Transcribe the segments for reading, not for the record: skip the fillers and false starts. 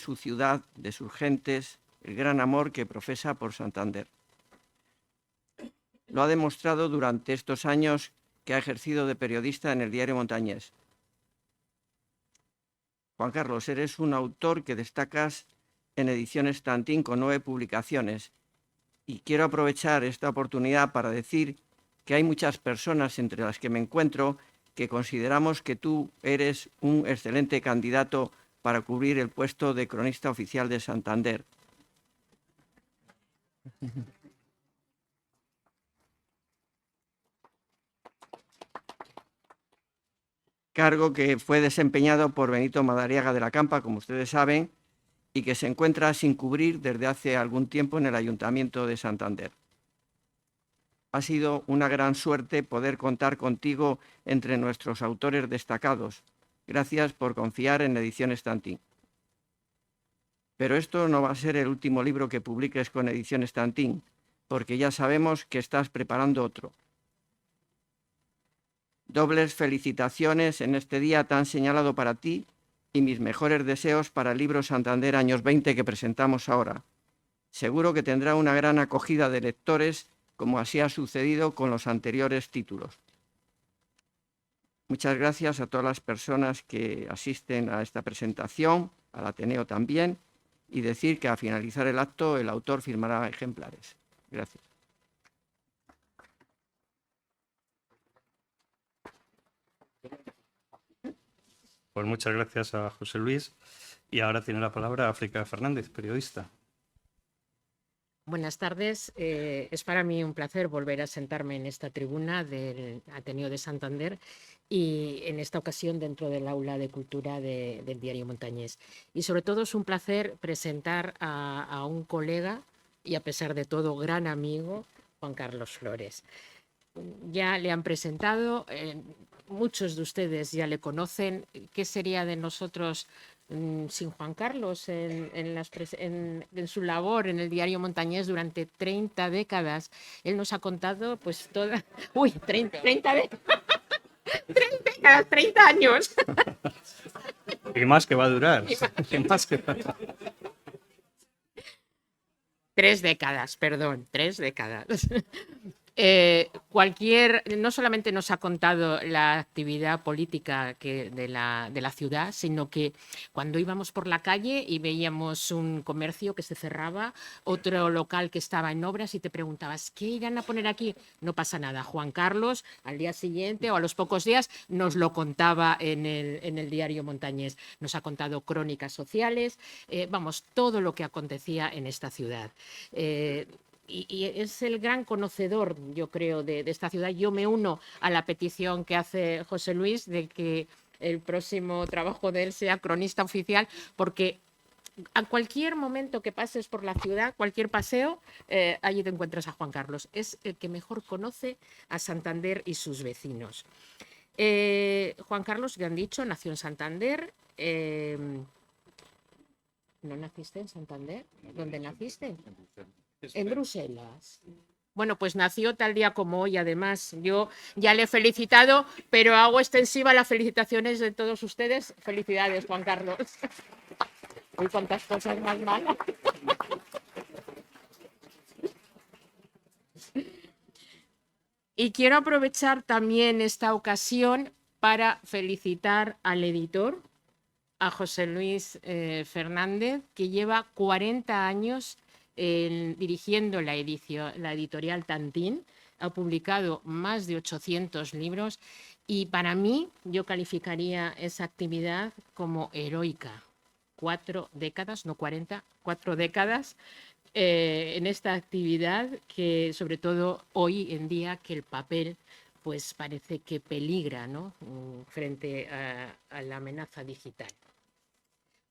su ciudad, de sus gentes, el gran amor que profesa por Santander. Lo ha demostrado durante estos años que ha ejercido de periodista en el diario Montañés. Juan Carlos, eres un autor que destacas en Ediciones Tantín con 9 publicaciones y quiero aprovechar esta oportunidad para decir que hay muchas personas entre las que me encuentro que consideramos que tú eres un excelente candidato para cubrir el puesto de cronista oficial de Santander. Cargo que fue desempeñado por Benito Madariaga de la Campa, como ustedes saben, y que se encuentra sin cubrir desde hace algún tiempo en el Ayuntamiento de Santander. Ha sido una gran suerte poder contar contigo entre nuestros autores destacados. Gracias por confiar en Ediciones Tantín. Pero esto no va a ser el último libro que publiques con Ediciones Tantín, porque ya sabemos que estás preparando otro. Dobles felicitaciones en este día tan señalado para ti y mis mejores deseos para el libro Santander Años 20 que presentamos ahora. Seguro que tendrá una gran acogida de lectores, como así ha sucedido con los anteriores títulos. Muchas gracias a todas las personas que asisten a esta presentación, al Ateneo también, y decir que al finalizar el acto el autor firmará ejemplares. Gracias. Pues muchas gracias a José Luis. Y ahora tiene la palabra África Fernández, periodista. Buenas tardes. Es para mí un placer volver a sentarme en esta tribuna del Ateneo de Santander y en esta ocasión dentro del aula de cultura del diario Montañés. Y sobre todo es un placer presentar a un colega y a pesar de todo gran amigo, Juan Carlos Flores. Ya le han presentado, muchos de ustedes ya le conocen. ¿Qué sería de nosotros sin Juan Carlos en su labor en el diario Montañés durante 30 décadas? Él nos ha contado pues toda... ¡Uy! 30 décadas, 30 años. Y más que va a durar. Y más que va a durar. 3 décadas, perdón, 3 décadas. No solamente nos ha contado la actividad política de la ciudad, sino que cuando íbamos por la calle y veíamos un comercio que se cerraba, otro local que estaba en obras y te preguntabas, ¿qué irán a poner aquí? No pasa nada. Juan Carlos, al día siguiente o a los pocos días, nos lo contaba en el diario Montañés. Nos ha contado crónicas sociales, todo lo que acontecía en esta ciudad. Y es el gran conocedor, yo creo, de esta ciudad. Yo me uno a la petición que hace José Luis de que el próximo trabajo de él sea cronista oficial, porque a cualquier momento que pases por la ciudad, cualquier paseo, allí te encuentras a Juan Carlos. Es el que mejor conoce a Santander y sus vecinos. Juan Carlos, ya han dicho, nació en Santander. ¿No naciste en Santander? ¿Dónde naciste? En Bruselas. Bueno, pues nació tal día como hoy, además. Yo ya le he felicitado, pero hago extensiva las felicitaciones de todos ustedes. Felicidades, Juan Carlos. Uy, cuántas cosas más malas. Y quiero aprovechar también esta ocasión para felicitar al editor, a José Luis Fernández, que lleva 40 años dirigiendo la editorial Tantín. Ha publicado más de 800 libros y para mí yo calificaría esa actividad como heroica. 4 décadas, no 40, 4 décadas en esta actividad que sobre todo hoy en día que el papel pues parece que peligra, ¿no? Frente a la amenaza digital.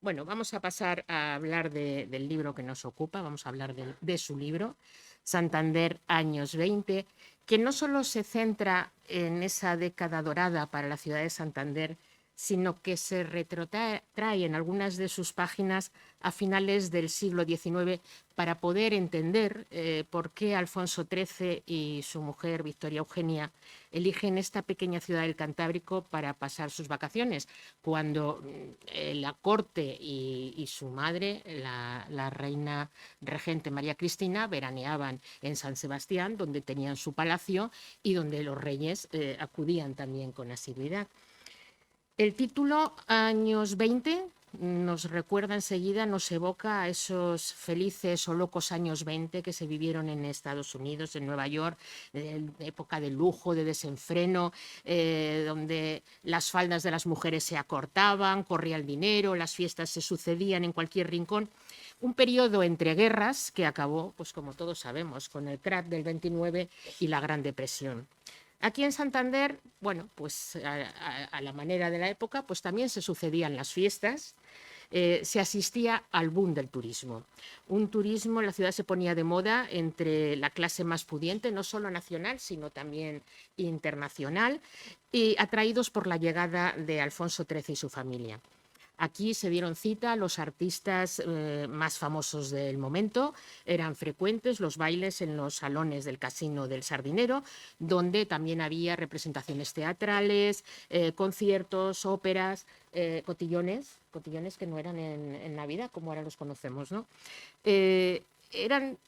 Bueno, vamos a pasar a hablar del libro que nos ocupa, vamos a hablar de su libro, Santander Años 20, que no solo se centra en esa década dorada para la ciudad de Santander, sino que se retrotrae en algunas de sus páginas a finales del siglo XIX para poder entender por qué Alfonso XIII y su mujer Victoria Eugenia eligen esta pequeña ciudad del Cantábrico para pasar sus vacaciones, cuando la corte y su madre, la reina regente María Cristina, veraneaban en San Sebastián, donde tenían su palacio y donde los reyes acudían también con asiduidad. El título Años 20 nos recuerda enseguida, nos evoca a esos felices o locos años 20 que se vivieron en Estados Unidos, en Nueva York, época de lujo, de desenfreno, donde las faldas de las mujeres se acortaban, corría el dinero, las fiestas se sucedían en cualquier rincón. Un periodo entre guerras que acabó, pues como todos sabemos, con el crack del 29 y la Gran Depresión. Aquí en Santander, bueno, pues a la manera de la época, pues también se sucedían las fiestas, se asistía al boom del turismo. Un turismo, la ciudad se ponía de moda entre la clase más pudiente, no solo nacional, sino también internacional, y atraídos por la llegada de Alfonso XIII y su familia. Aquí se dieron cita los artistas más famosos del momento. Eran frecuentes los bailes en los salones del Casino del Sardinero, donde también había representaciones teatrales, conciertos, óperas, cotillones que no eran en Navidad, como ahora los conocemos, ¿no? Eran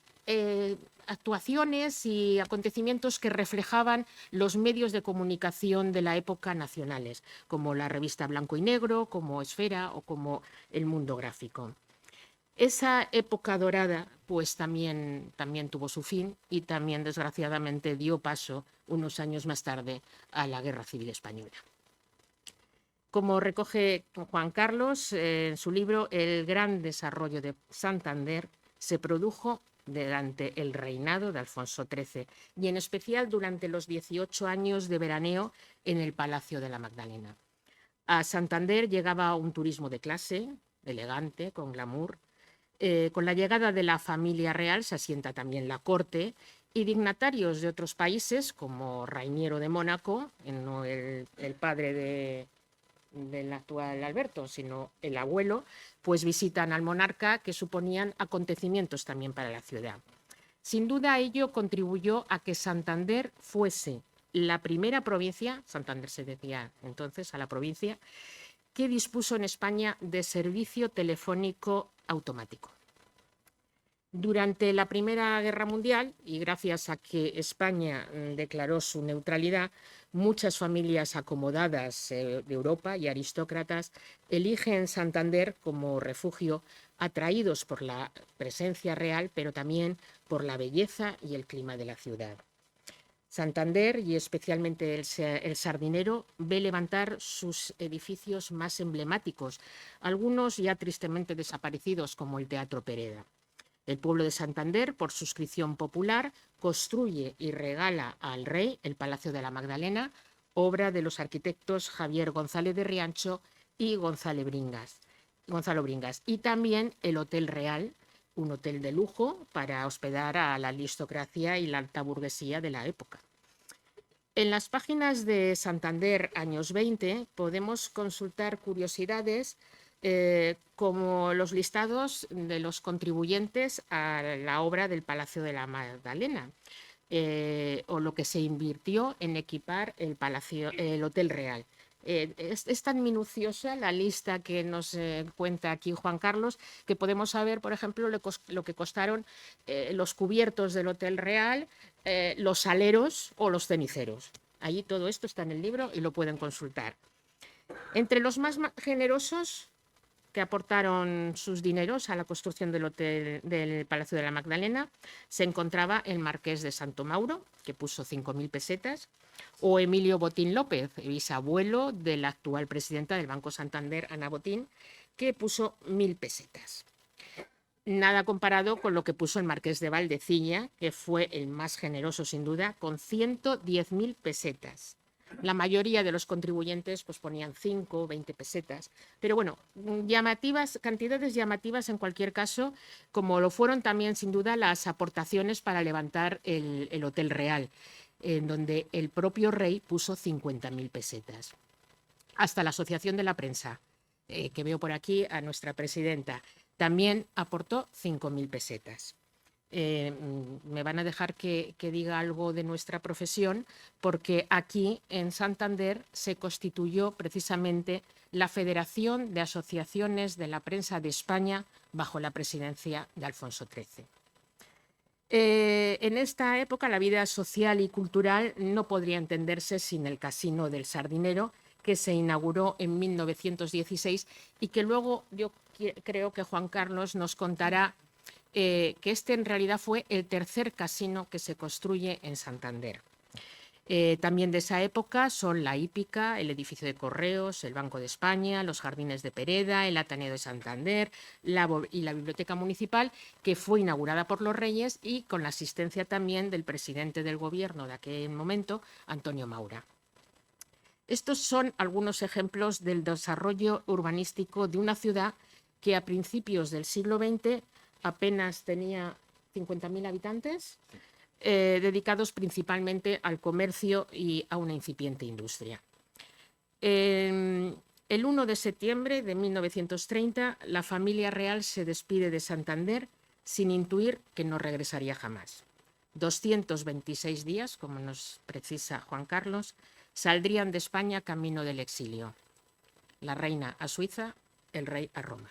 actuaciones y acontecimientos que reflejaban los medios de comunicación de la época nacionales, como la revista Blanco y Negro, como Esfera o como El Mundo Gráfico. Esa época dorada pues también tuvo su fin y también desgraciadamente dio paso unos años más tarde a la Guerra Civil Española. Como recoge Juan Carlos en su libro, el gran desarrollo de Santander se produjo durante el reinado de Alfonso XIII y en especial durante los 18 años de veraneo en el Palacio de la Magdalena. A Santander llegaba un turismo de clase, elegante, con glamour. Con la llegada de la familia real se asienta también la corte y dignatarios de otros países, como Rainiero de Mónaco, no el padre del actual Alberto, sino el abuelo, pues visitan al monarca, que suponían acontecimientos también para la ciudad. Sin duda ello contribuyó a que Santander fuese la primera provincia, Santander se decía entonces a la provincia, que dispuso en España de servicio telefónico automático. Durante la Primera Guerra Mundial, y gracias a que España declaró su neutralidad, muchas familias acomodadas de Europa y aristócratas eligen Santander como refugio, atraídos por la presencia real, pero también por la belleza y el clima de la ciudad. Santander, y especialmente el Sardinero, ve levantar sus edificios más emblemáticos, algunos ya tristemente desaparecidos, como el Teatro Pereda. El pueblo de Santander, por suscripción popular, construye y regala al rey el Palacio de la Magdalena, obra de los arquitectos Javier González de Riancho y Gonzalo Bringas, y también el Hotel Real, un hotel de lujo para hospedar a la aristocracia y la alta burguesía de la época. En las páginas de Santander, años 20, podemos consultar curiosidades como los listados de los contribuyentes a la obra del Palacio de la Magdalena, o lo que se invirtió en equipar el Hotel Real. Es tan minuciosa la lista que nos cuenta aquí Juan Carlos, que podemos saber, por ejemplo, lo que costaron los cubiertos del Hotel Real, los aleros o los ceniceros. Allí todo esto está en el libro y lo pueden consultar. Entre los más generosos que aportaron sus dineros a la construcción del Palacio de la Magdalena se encontraba el marqués de Santo Mauro, que puso 5.000 pesetas, o Emilio Botín López, bisabuelo de la actual presidenta del Banco Santander, Ana Botín, que puso 1.000 pesetas. Nada comparado con lo que puso el marqués de Valdeciña, que fue el más generoso sin duda, con 110.000 pesetas. La mayoría de los contribuyentes pues ponían 5 o 20 pesetas. Pero bueno, cantidades llamativas en cualquier caso, como lo fueron también sin duda las aportaciones para levantar el Hotel Real, en donde el propio rey puso 50.000 pesetas. hasta la Asociación de la Prensa, que veo por aquí a nuestra presidenta, también aportó 5.000 pesetas. Me van a dejar que diga algo de nuestra profesión, porque aquí en Santander se constituyó precisamente la Federación de Asociaciones de la Prensa de España bajo la presidencia de Alfonso XIII. En esta época la vida social y cultural no podría entenderse sin el Casino del Sardinero, que se inauguró en 1916 y que luego yo creo que Juan Carlos nos contará que este en realidad fue el tercer casino que se construye en Santander. También de esa época son la Hípica, el edificio de Correos, el Banco de España, los Jardines de Pereda, el Ateneo de Santander y la Biblioteca Municipal, que fue inaugurada por los Reyes y con la asistencia también del presidente del gobierno de aquel momento, Antonio Maura. Estos son algunos ejemplos del desarrollo urbanístico de una ciudad que a principios del siglo XX apenas tenía 50.000 habitantes, dedicados principalmente al comercio y a una incipiente industria. El 1 de septiembre de 1930, la familia real se despide de Santander sin intuir que no regresaría jamás. 226 días, como nos precisa Juan Carlos, saldrían de España camino del exilio. La reina a Suiza, el rey a Roma.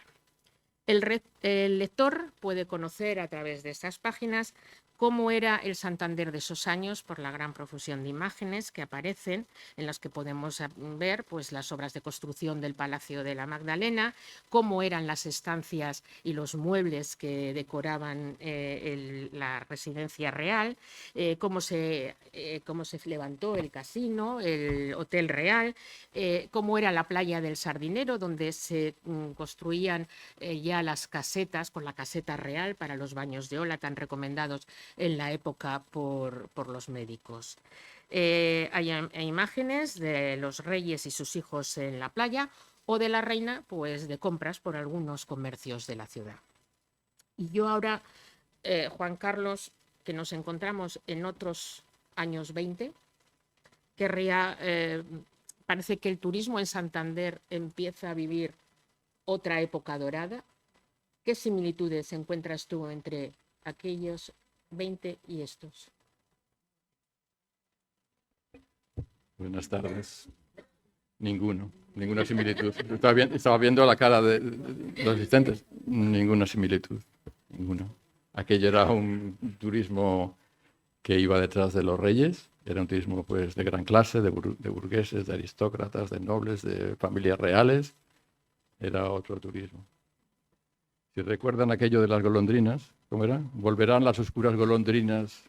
El lector puede conocer a través de estas páginas cómo era el Santander de esos años por la gran profusión de imágenes que aparecen, en las que podemos ver pues, las obras de construcción del Palacio de la Magdalena, cómo eran las estancias y los muebles que decoraban la residencia real, cómo se levantó el casino, el Hotel Real, cómo era la playa del Sardinero, donde se construían ya las casetas con la caseta real para los baños de ola tan recomendados en la época por los médicos. Hay imágenes de los reyes y sus hijos en la playa o de la reina pues, de compras por algunos comercios de la ciudad. Y yo ahora, Juan Carlos, que nos encontramos en otros años 20, parece que el turismo en Santander empieza a vivir otra época dorada. ¿Qué similitudes encuentras tú entre aquellos 20 y estos? Buenas tardes. Ninguna similitud. Estaba viendo la cara de los asistentes. Ninguna similitud. Ninguna. Aquello era un turismo que iba detrás de los reyes. Era un turismo pues, de gran clase, de burgueses, de aristócratas, de nobles, de familias reales. Era otro turismo. Si recuerdan aquello de las golondrinas, ¿cómo era? Volverán las oscuras golondrinas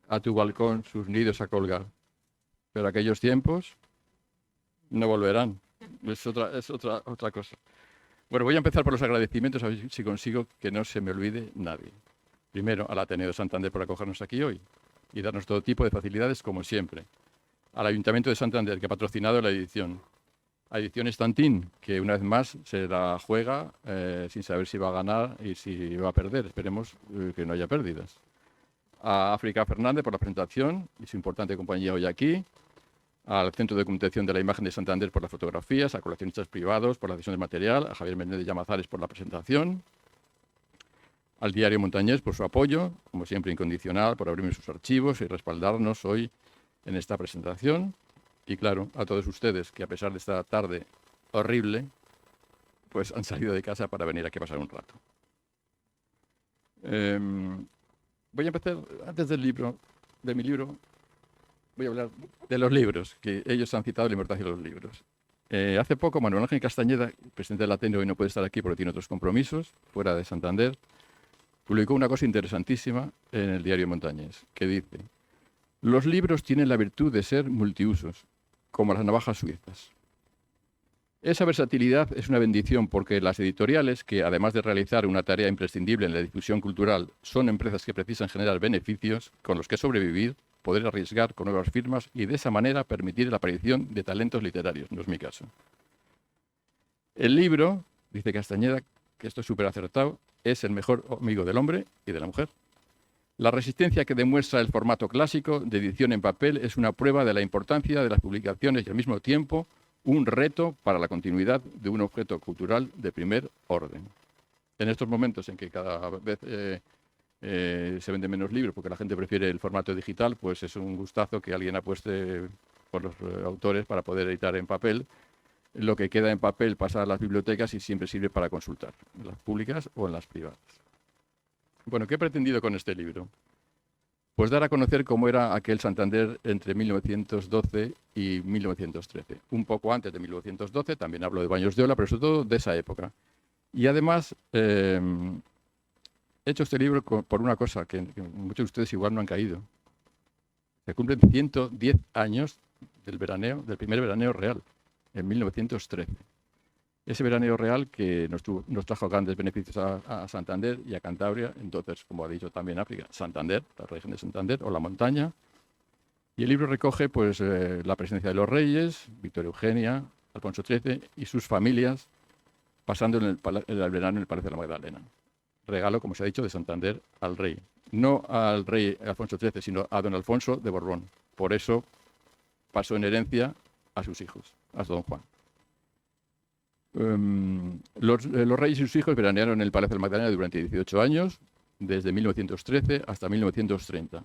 a tu balcón sus nidos a colgar. Pero aquellos tiempos no volverán. Es otra cosa. Bueno, voy a empezar por los agradecimientos, a ver si consigo que no se me olvide nadie. Primero, al Ateneo de Santander por acogernos aquí hoy y darnos todo tipo de facilidades, como siempre. Al Ayuntamiento de Santander, que ha patrocinado la edición. A Edición Estantín, que una vez más se la juega sin saber si va a ganar y si va a perder. Esperemos que no haya pérdidas. A África Fernández por la presentación y su importante compañía hoy aquí. Al Centro de Documentación de la Imagen de Santander por las fotografías, a coleccionistas privados por la cesión del material, a Javier Menéndez Llamazares por la presentación. Al Diario Montañés por su apoyo, como siempre incondicional, por abrirme sus archivos y respaldarnos hoy en esta presentación. Y claro, a todos ustedes que a pesar de esta tarde horrible, pues han salido de casa para venir aquí a pasar un rato. Voy a empezar, antes de mi libro, voy a hablar de los libros, que ellos han citado la importancia de los libros. Hace poco, Manuel Ángel Castañeda, presidente del Ateneo, hoy no puede estar aquí porque tiene otros compromisos, fuera de Santander, publicó una cosa interesantísima en el Diario Montañés, que dice: los libros tienen la virtud de ser multiusos, como las navajas suizas. Esa versatilidad es una bendición porque las editoriales, que además de realizar una tarea imprescindible en la difusión cultural, son empresas que precisan generar beneficios con los que sobrevivir, poder arriesgar con nuevas firmas y de esa manera permitir la aparición de talentos literarios. No es mi caso. El libro, dice Castañeda, que esto es súper acertado, es el mejor amigo del hombre y de la mujer. La resistencia que demuestra el formato clásico de edición en papel es una prueba de la importancia de las publicaciones y al mismo tiempo un reto para la continuidad de un objeto cultural de primer orden. En estos momentos en que cada vez se venden menos libros porque la gente prefiere el formato digital, pues es un gustazo que alguien apueste por los autores para poder editar en papel. Lo que queda en papel pasa a las bibliotecas y siempre sirve para consultar, en las públicas o en las privadas. Bueno, ¿qué he pretendido con este libro? Pues dar a conocer cómo era aquel Santander entre 1912 y 1913. Un poco antes de 1912, también hablo de Baños de Ola, pero sobre todo de esa época. Y además, he hecho este libro por una cosa que muchos de ustedes igual no han caído. Se cumplen 110 años del primer veraneo real, en 1913. Ese veraneo real que nos trajo grandes beneficios a Santander y a Cantabria, entonces, como ha dicho también África, Santander, la región de Santander o la montaña. Y el libro recoge pues, la presencia de los reyes, Victoria Eugenia, Alfonso XIII y sus familias, pasando el verano en el Palacio de la Magdalena. Regalo, como se ha dicho, de Santander al rey. No al rey Alfonso XIII, sino a don Alfonso de Borbón. Por eso pasó en herencia a sus hijos, a don Juan. Los reyes y sus hijos veranearon en el Palacio de la Magdalena durante 18 años, desde 1913 hasta 1930.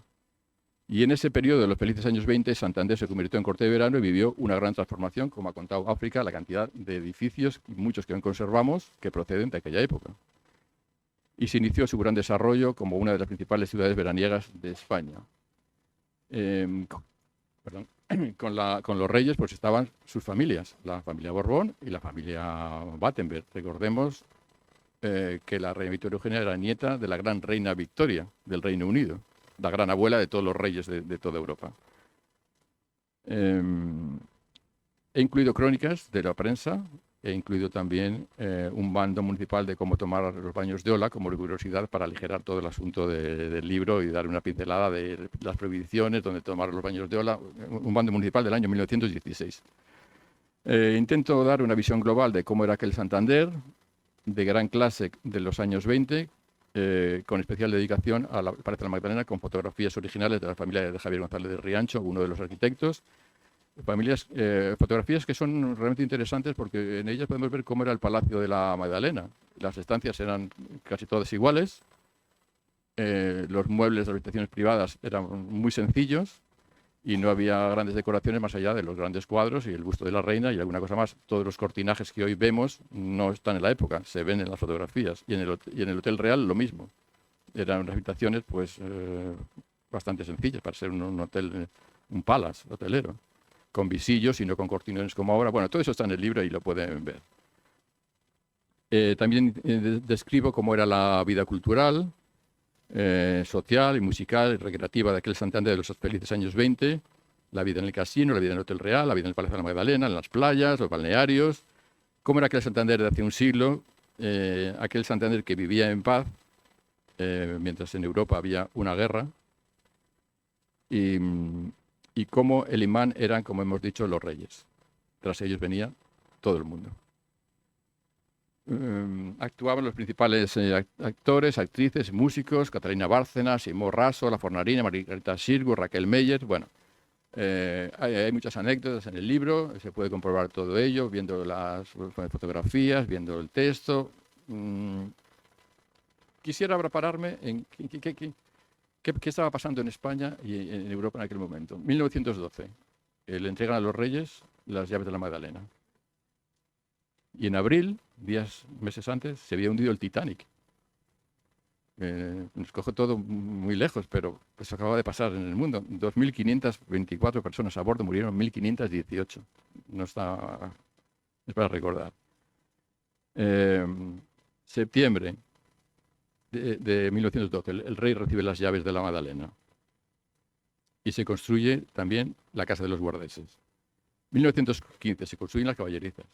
Y en ese periodo de los felices años 20, Santander se convirtió en corte de verano y vivió una gran transformación, como ha contado África, la cantidad de edificios, muchos que aún conservamos, que proceden de aquella época. Y se inició su gran desarrollo como una de las principales ciudades veraniegas de España. Con los reyes pues estaban sus familias, la familia Borbón y la familia Battenberg. Recordemos que la reina Victoria Eugenia era nieta de la gran reina Victoria del Reino Unido, la gran abuela de todos los reyes de toda Europa. He incluido crónicas de la prensa, he incluido también un bando municipal de cómo tomar los baños de Ola como curiosidad para aligerar todo el asunto del libro y dar una pincelada de las prohibiciones, donde tomar los baños de Ola, un bando municipal del año 1916. Intento dar una visión global de cómo era aquel Santander, de gran clase de los años 20, con especial dedicación a la Palacio de la Magdalena, con fotografías originales de la familia de Javier González de Riancho, uno de los arquitectos. Fotografías que son realmente interesantes porque en ellas podemos ver cómo era el Palacio de la Magdalena. Las estancias eran casi todas iguales, los muebles de las habitaciones privadas eran muy sencillos y no había grandes decoraciones más allá de los grandes cuadros y el busto de la reina y alguna cosa más. Todos los cortinajes que hoy vemos no están en la época, se ven en las fotografías. Y en el Hotel Real lo mismo. Eran unas habitaciones pues bastante sencillas para ser un hotel, un palace hotelero, con visillos y no con cortinones como ahora. Bueno, todo eso está en el libro y lo pueden ver. También describo cómo era la vida cultural, social y musical y recreativa de aquel Santander de los felices años 20, la vida en el casino, la vida en el Hotel Real, la vida en el Palacio de la Magdalena, en las playas, los balnearios, cómo era aquel Santander de hace un siglo, aquel Santander que vivía en paz, mientras en Europa había una guerra, y cómo el imán eran, como hemos dicho, los reyes. Tras ellos venía todo el mundo. Actuaban los principales actores, actrices, músicos, Catalina Bárcena, Simón Raso, La Fornarina, Margarita Xirgu, Raquel Meyer. Bueno, hay muchas anécdotas en el libro, se puede comprobar todo ello, viendo las fotografías, viendo el texto. Quisiera ahora pararme en qué estaba pasando en España y en Europa en aquel momento. 1912, le entregan a los reyes las llaves de la Magdalena. Y en abril, meses antes, se había hundido el Titanic. Nos coge todo muy lejos, pero pues acaba de pasar en el mundo. 2.524 personas a bordo, murieron 1.518. No está... es para recordar. Septiembre de 1912, el rey recibe las llaves de la Magdalena. Y se construye también la Casa de los Guardeses. 1915 se construyen las caballerizas.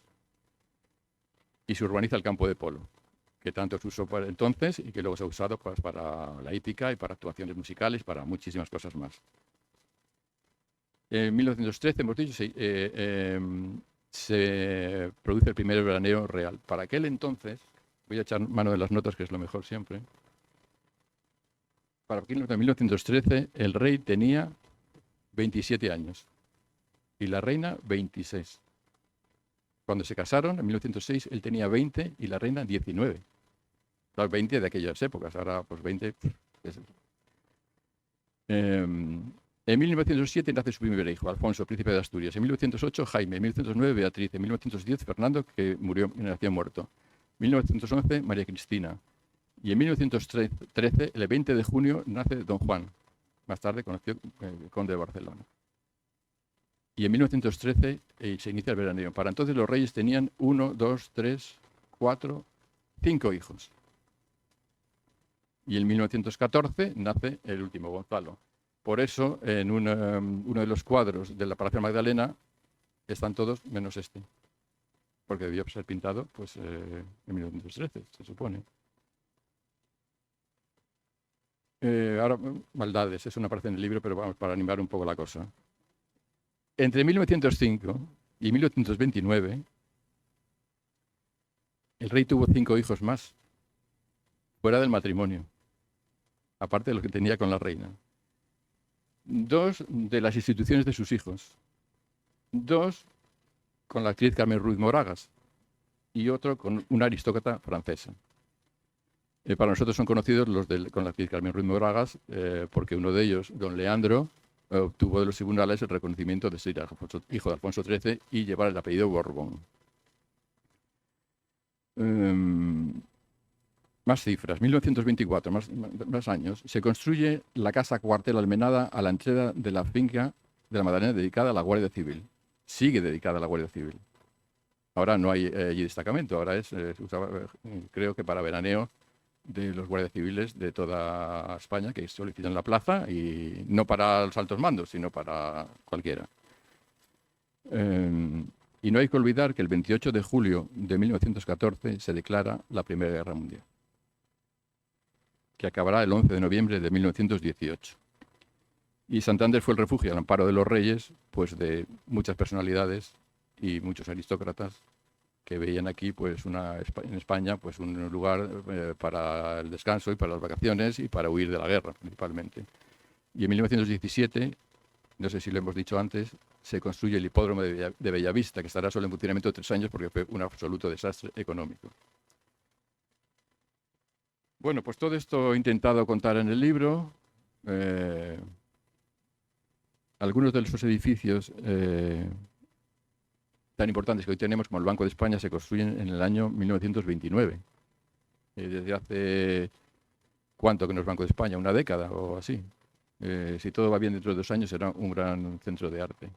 Y se urbaniza el campo de polo, que tanto se usó para entonces y que luego se ha usado pues, para la hípica y para actuaciones musicales, para muchísimas cosas más. En 1913, hemos dicho, se produce el primer veraneo real. Para aquel entonces, voy a echar mano de las notas, que es lo mejor siempre. Para aquel entonces, en 1913, el rey tenía 27 años y la reina 26. Cuando se casaron, en 1906, él tenía 20 y la reina 19. Claro, 20 de aquellas épocas, ahora pues 20... En 1907 nace su primer hijo, Alfonso, príncipe de Asturias. En 1908, Jaime. En 1909, Beatriz. En 1910, Fernando, que nació muerto. En 1911, María Cristina. Y en 1913, el 20 de junio, nace Don Juan, más tarde conocido conde de Barcelona. Y en 1913 se inicia el veraneo. Para entonces los reyes tenían 1, 2, 3, 4, 5 hijos. Y en 1914 nace el último, Gonzalo. Por eso, en uno de los cuadros de la Palacio Magdalena están todos menos este. Porque debió ser pintado pues, en 1913, se supone. Ahora, maldades, eso no aparece en el libro, pero vamos, para animar un poco la cosa. Entre 1905 y 1929, el rey tuvo 5 hijos más, fuera del matrimonio, aparte de lo que tenía con la reina. 2 de las instituciones de sus hijos, 2 con la actriz Carmen Ruiz Moragas y otro con una aristócrata francesa. Para nosotros son conocidos los con la actriz Carmen Ruiz Moragas porque uno de ellos, don Leandro, obtuvo de los tribunales el reconocimiento de ser hijo de Alfonso XIII y llevar el apellido Borbón. Más cifras, 1924, más años, se construye la casa cuartel Almenada a la entrada de la finca de la Magdalena dedicada a la Guardia Civil. Sigue dedicada a la Guardia Civil. Ahora no hay allí destacamento, ahora se usaba, creo que para veraneo de los guardias civiles de toda España que solicitan la plaza y no para los altos mandos, sino para cualquiera. Y no hay que olvidar que el 28 de julio de 1914 se declara la Primera Guerra Mundial, que acabará el 11 de noviembre de 1918. Y Santander fue el refugio al amparo de los reyes, pues de muchas personalidades y muchos aristócratas que veían aquí, pues en España, pues un lugar para el descanso y para las vacaciones y para huir de la guerra, principalmente. Y en 1917, no sé si lo hemos dicho antes, se construye el hipódromo de Bellavista, que estará solo en funcionamiento 3 años porque fue un absoluto desastre económico. Bueno, pues todo esto he intentado contar en el libro. Algunos de esos edificios tan importantes que hoy tenemos, como el Banco de España, se construyen en el año 1929. Desde hace, ¿cuánto que no es Banco de España? ¿Una década o así? Si todo va bien, dentro de 2 años será un gran centro de arte.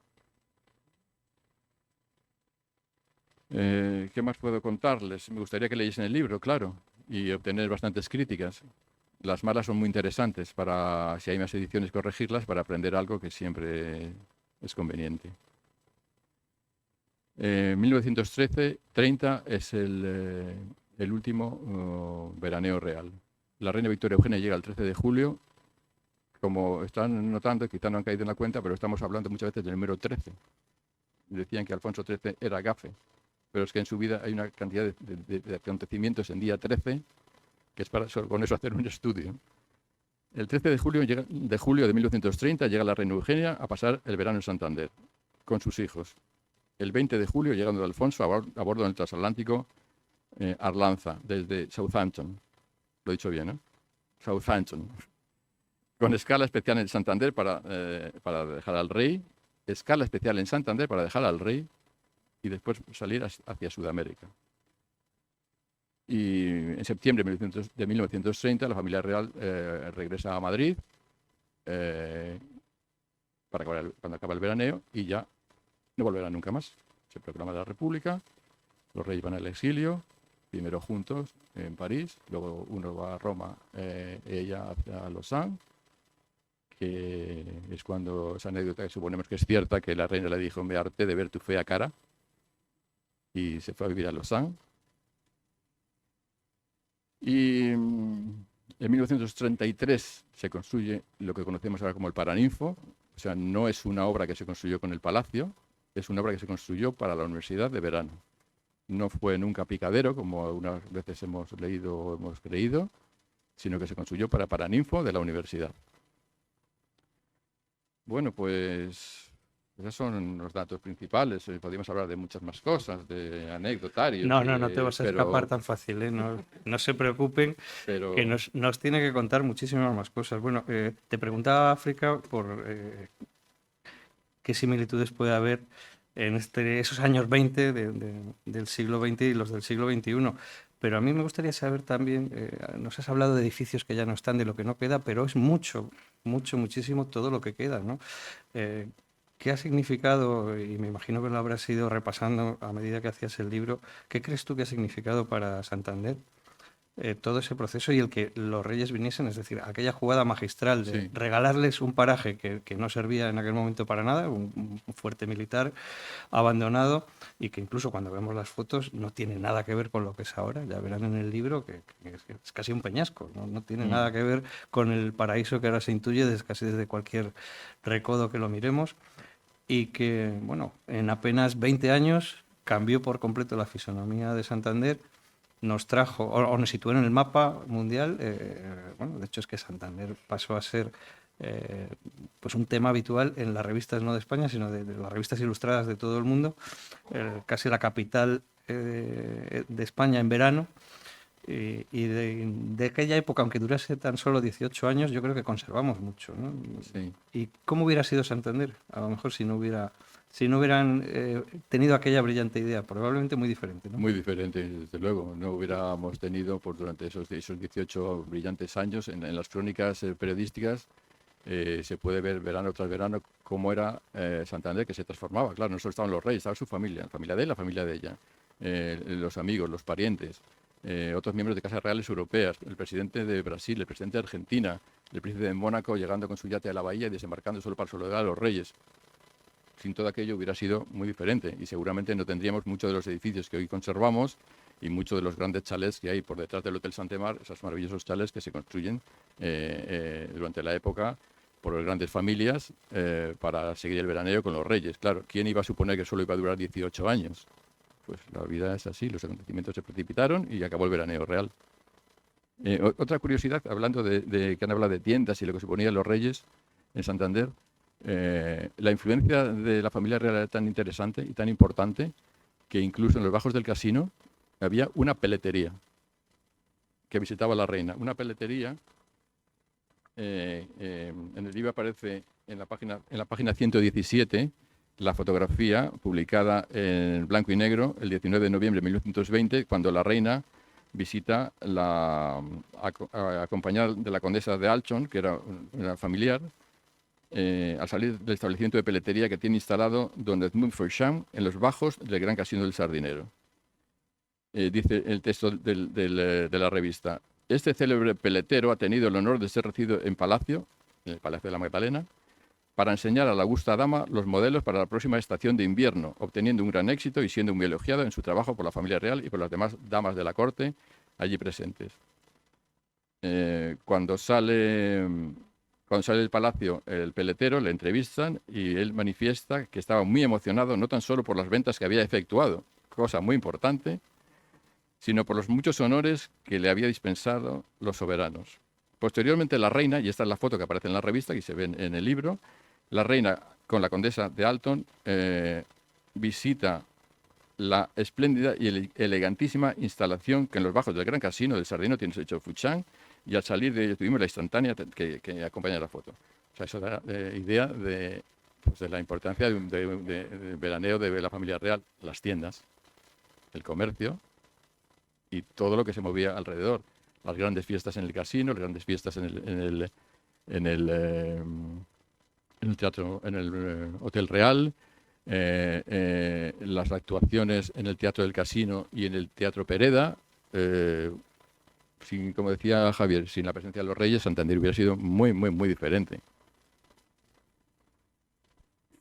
¿Qué más puedo contarles? Me gustaría que leyesen el libro, claro, y obtener bastantes críticas. Las malas son muy interesantes para, si hay más ediciones, corregirlas para aprender algo que siempre es conveniente. 1913-30 es el último veraneo real. La reina Victoria Eugenia llega el 13 de julio. Como están notando, quizá no han caído en la cuenta, pero estamos hablando muchas veces del número 13. Decían que Alfonso XIII era gafe, pero es que en su vida hay una cantidad de acontecimientos en día 13 que es para con eso hacer un estudio. El 13 de julio de 1930 llega la reina Eugenia a pasar el verano en Santander con sus hijos. El 20 de julio llegando de Alfonso a bordo del transatlántico Arlanza, desde Southampton. Lo he dicho bien, ¿no? Southampton. Con escala especial en Santander para dejar al rey, escala especial en Santander para dejar al rey y después salir hacia Sudamérica. Y en septiembre de 1930 la familia real regresa a Madrid cuando acaba el veraneo y ya no volverá nunca más. Se proclama la República, los reyes van al exilio, primero juntos en París, luego uno va a Roma, ella hacia Lausanne, que es cuando esa anécdota que suponemos que es cierta, que la reina le dijo: me harté de ver tu fea cara, y se fue a vivir a Lausanne. Y en 1933 se construye lo que conocemos ahora como el Paraninfo. O sea, no es una obra que se construyó con el palacio, es una obra que se construyó para la Universidad de Verano. No fue nunca picadero, como algunas veces hemos leído o hemos creído, sino que se construyó para Paraninfo de la universidad. Bueno, pues Esos son los datos principales. Podríamos hablar de muchas más cosas, de anecdotarios. No te vas a pero- escapar tan fácil, ¿eh? No se preocupen, pero que nos tiene que contar muchísimas más cosas. Bueno, te preguntaba África por qué similitudes puede haber en esos años 20 del siglo XX y los del siglo XXI. Pero a mí me gustaría saber también, nos has hablado de edificios que ya no están, de lo que no queda, pero es muchísimo todo lo que queda, ¿no? ¿Qué ha significado, y me imagino que lo habrás ido repasando a medida que hacías el libro, qué crees tú que ha significado para Santander todo ese proceso y el que los reyes viniesen, es decir, aquella jugada magistral de Sí. regalarles un paraje que no servía en aquel momento para nada, un fuerte militar abandonado y que incluso cuando vemos las fotos no tiene nada que ver con lo que es ahora, ya verán en el libro que es casi un peñasco, no tiene nada que ver con el paraíso que ahora se intuye casi desde cualquier recodo que lo miremos y que, bueno, en apenas 20 años cambió por completo la fisonomía de Santander, nos trajo, o nos situó en el mapa mundial. Bueno, de hecho es que Santander pasó a ser pues un tema habitual en las revistas no de España, sino de las revistas ilustradas de todo el mundo, casi la capital de España en verano. Y de aquella época, aunque durase tan solo 18 años, yo creo que conservamos mucho, ¿no? Sí. ¿Y cómo hubiera sido Santander? A lo mejor si no hubieran tenido aquella brillante idea, probablemente muy diferente, ¿no? Muy diferente, desde luego. No hubiéramos tenido, pues, durante esos 18 brillantes años, en las crónicas periodísticas, se puede ver verano tras verano cómo era Santander, que se transformaba. Claro, no solo estaban los reyes, estaba su familia, la familia de él, la familia de ella, los amigos, los parientes, otros miembros de casas reales europeas, el presidente de Brasil, el presidente de Argentina, el príncipe de Mónaco llegando con su yate a la bahía y desembarcando solo para saludar a los reyes. Sin todo aquello hubiera sido muy diferente y seguramente no tendríamos muchos de los edificios que hoy conservamos y muchos de los grandes chalets que hay por detrás del Hotel Santemar, esos maravillosos chalets que se construyen durante la época por las grandes familias para seguir el veraneo con los reyes. Claro, ¿quién iba a suponer que solo iba a durar 18 años? Pues la vida es así, los acontecimientos se precipitaron y acabó el veraneo real. Otra curiosidad, hablando de que han hablado de tiendas y lo que suponían los reyes en Santander, la influencia de la familia real era tan interesante y tan importante que incluso en los bajos del casino había una peletería que visitaba la reina. Una peletería, en el libro aparece en la página 117 la fotografía publicada en blanco y negro el 19 de noviembre de 1920, cuando la reina visita acompañada de la condesa de Alchon, que era una familiar, al salir del establecimiento de peletería que tiene instalado don Edmund Feucham en los bajos del Gran Casino del Sardinero. Dice el texto de la revista: este célebre peletero ha tenido el honor de ser recibido en el Palacio de la Magdalena, para enseñar a la augusta dama los modelos para la próxima estación de invierno, obteniendo un gran éxito y siendo muy elogiado en su trabajo por la familia real y por las demás damas de la corte allí presentes. Cuando sale del palacio el peletero, le entrevistan y él manifiesta que estaba muy emocionado no tan solo por las ventas que había efectuado, cosa muy importante, sino por los muchos honores que le había dispensado los soberanos. Posteriormente la reina, y esta es la foto que aparece en la revista y se ve en el libro, la reina con la condesa de Alton visita la espléndida y elegantísima instalación que en los bajos del Gran Casino del Sardinero tiene hecho Feucham, y al salir de ello tuvimos la instantánea que acompaña la foto. O sea, eso da idea de la importancia de veraneo de la familia real, las tiendas, el comercio y todo lo que se movía alrededor. Las grandes fiestas en el casino, las grandes fiestas en el teatro, en el Hotel Real, las actuaciones en el Teatro del Casino y en el Teatro Pereda. Como decía Javier, sin la presencia de los reyes, Santander hubiera sido muy, muy, muy diferente.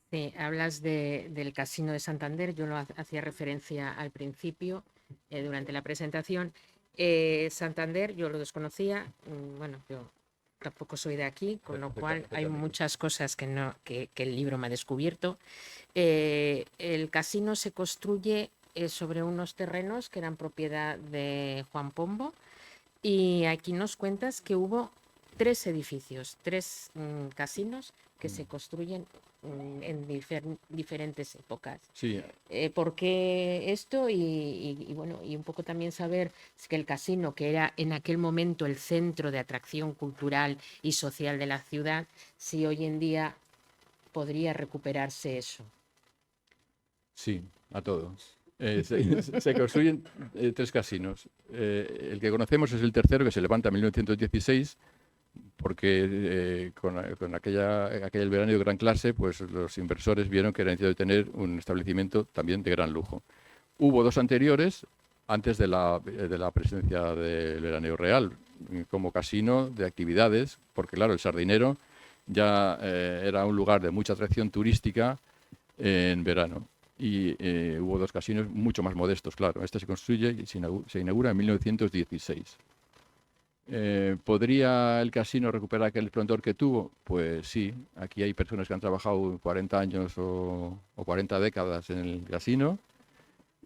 Sí, hablas del Casino de Santander, yo lo hacía referencia al principio, durante la presentación. Santander, yo lo desconocía, bueno, yo tampoco soy de aquí, con lo cual hay muchas cosas que el libro me ha descubierto. El casino se construye sobre unos terrenos que eran propiedad de Juan Pombo, y aquí nos cuentas que hubo 3 edificios, 3 casinos que se construyen en diferentes épocas. Sí, ¿Por qué esto? Y bueno, y un poco también saber que el casino, que era en aquel momento el centro de atracción cultural y social de la ciudad, si hoy en día podría recuperarse eso. sí, a todos. Se construyen 3 casinos. El que conocemos es el tercero, que se levanta en 1916, porque con aquel verano de gran clase, pues los inversores vieron que era necesario tener un establecimiento también de gran lujo. Hubo 2 anteriores antes de la presencia del veraneo real, como casino de actividades, porque claro, el Sardinero ya era un lugar de mucha atracción turística en verano. Y hubo 2 casinos mucho más modestos, claro. Este se construye y se inaugura en 1916. ¿Podría el casino recuperar aquel esplendor que tuvo? Pues sí, aquí hay personas que han trabajado 40 años o 40 décadas en el casino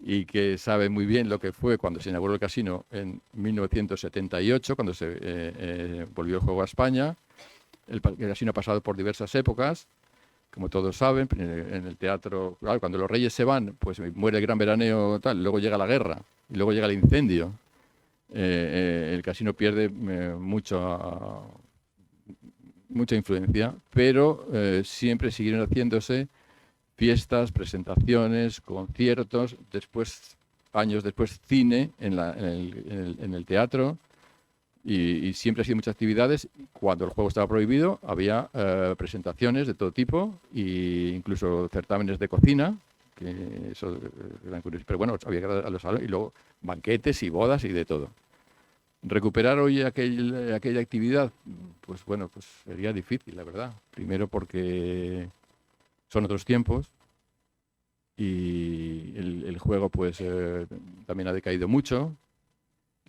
y que saben muy bien lo que fue cuando se inauguró el casino en 1978, cuando se volvió el juego a España. El casino ha pasado por diversas épocas, como todos saben, en el teatro, claro, cuando los reyes se van, pues muere el gran veraneo, tal, luego llega la guerra, y luego llega el incendio. El casino pierde mucha influencia, pero siempre siguieron haciéndose fiestas, presentaciones, conciertos, años después cine en el teatro, y siempre ha sido muchas actividades. Cuando el juego estaba prohibido había presentaciones de todo tipo, e incluso certámenes de cocina, que eso eran curiosos, pero bueno, había que ir a los salones, y luego banquetes y bodas y de todo. Recuperar hoy aquella actividad, pues bueno, pues sería difícil, la verdad. Primero porque son otros tiempos y el juego pues también ha decaído mucho.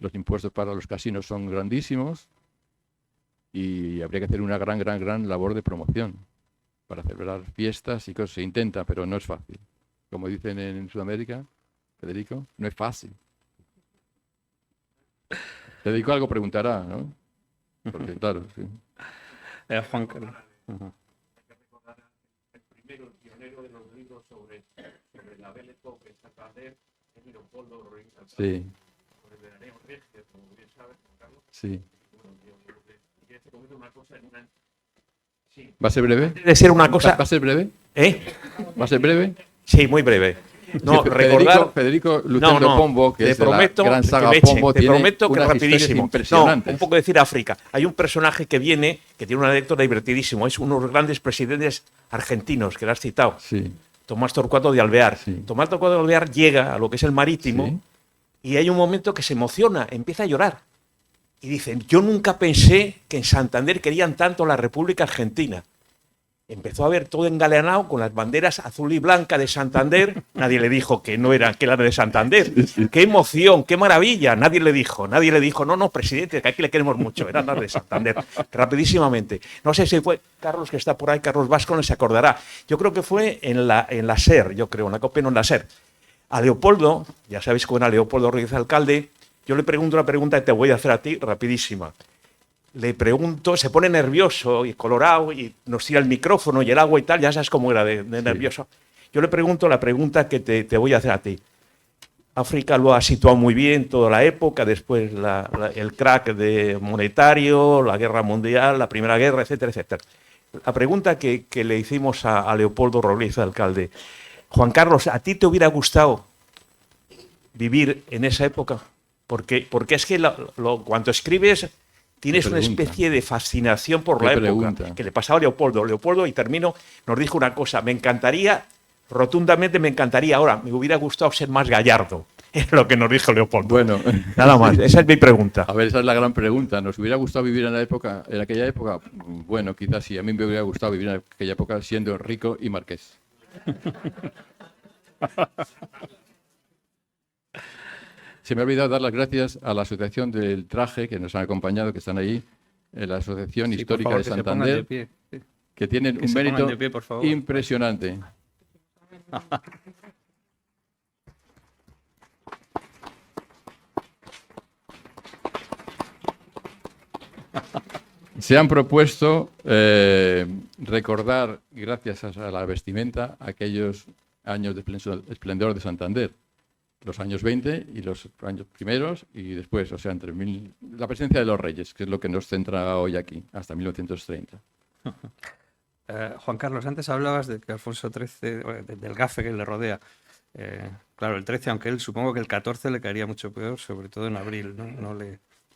Los impuestos para los casinos son grandísimos y habría que hacer una gran labor de promoción para celebrar fiestas y cosas. Se intenta, pero no es fácil. Como dicen en Sudamérica, Federico, no es fácil. Federico algo preguntará, ¿no? Porque claro, sí. Juan Carlos. El primero, el pionero de los libros sobre la Belle Époque en Santander, es Leopoldo Rodríguez Alcalde. Sí. Sobre el veraneo regio, como bien sabes, Juan Carlos. Sí. Bueno, yo quería te comento una cosa en una... Sí. ¿Va a ser breve? Debe ser una cosa... ¿Va a ser breve? ¿Eh? ¿Va a ser breve? Sí, muy breve. No, Sí, recordar... Federico Lutendo Pombo, que te es de prometo la gran saga que me echen, Pombo, te tiene prometo que unas historias rapidísimo. impresionantes. No, un poco decir África. Hay un personaje que viene, que tiene una anécdota divertidísimo. Es uno de los grandes presidentes argentinos, que lo has citado. Sí. Tomás Torcuato de Alvear. Sí. Tomás Torcuato de Alvear llega a lo que es el Marítimo, Sí. y hay un momento que se emociona, empieza a llorar. Y dicen, yo nunca pensé que en Santander querían tanto la República Argentina. Empezó a ver todo engaleanado con las banderas azul y blanca de Santander. Nadie le dijo que no eran, que eran de Santander. ¡Qué emoción, qué maravilla! Nadie le dijo, no, presidente, que aquí le queremos mucho, eran las de Santander. Rapidísimamente. No sé si fue Carlos, que está por ahí, Carlos Vasco, no se acordará. Yo creo que fue en la SER, yo creo, en la COPE, no en la SER. A Leopoldo, ya sabéis cómo era Leopoldo Rodríguez Alcalde, yo le pregunto una pregunta que te voy a hacer a ti rapidísima. Le pregunto, se pone nervioso y colorado y nos tira el micrófono y el agua y tal, ya sabes cómo era de nervioso. Yo le pregunto la pregunta que te voy a hacer a ti. África lo ha situado muy bien toda la época, después el crack monetario, la guerra mundial, la primera guerra, etcétera, etcétera. La pregunta que le hicimos a Leopoldo Rodríguez Alcalde. Juan Carlos, ¿a ti te hubiera gustado vivir en esa época? Porque es que cuando escribes tienes una especie de fascinación por la época que le pasaba a Leopoldo. Leopoldo, y termino, nos dijo una cosa: me encantaría, rotundamente me encantaría, ahora me hubiera gustado ser más gallardo. Es lo que nos dijo Leopoldo. Bueno, nada más, esa es mi pregunta. A ver, esa es la gran pregunta. ¿Nos hubiera gustado vivir en aquella época? Bueno, quizás sí. A mí me hubiera gustado vivir en aquella época siendo rico y marqués. Se me ha olvidado dar las gracias a la Asociación del Traje, que nos han acompañado, que están ahí, la Asociación Histórica de Santander, que tienen un mérito impresionante. Se han propuesto recordar, gracias a la vestimenta, aquellos años de esplendor de Santander, los años 20 y los años primeros y después, o sea, la presidencia de los reyes, que es lo que nos centra hoy aquí, hasta 1930. Juan Carlos, antes hablabas de que Alfonso XIII, del gafe que le rodea. Claro, el 13, aunque él supongo que el 14 le caería mucho peor, sobre todo en abril, ¿no?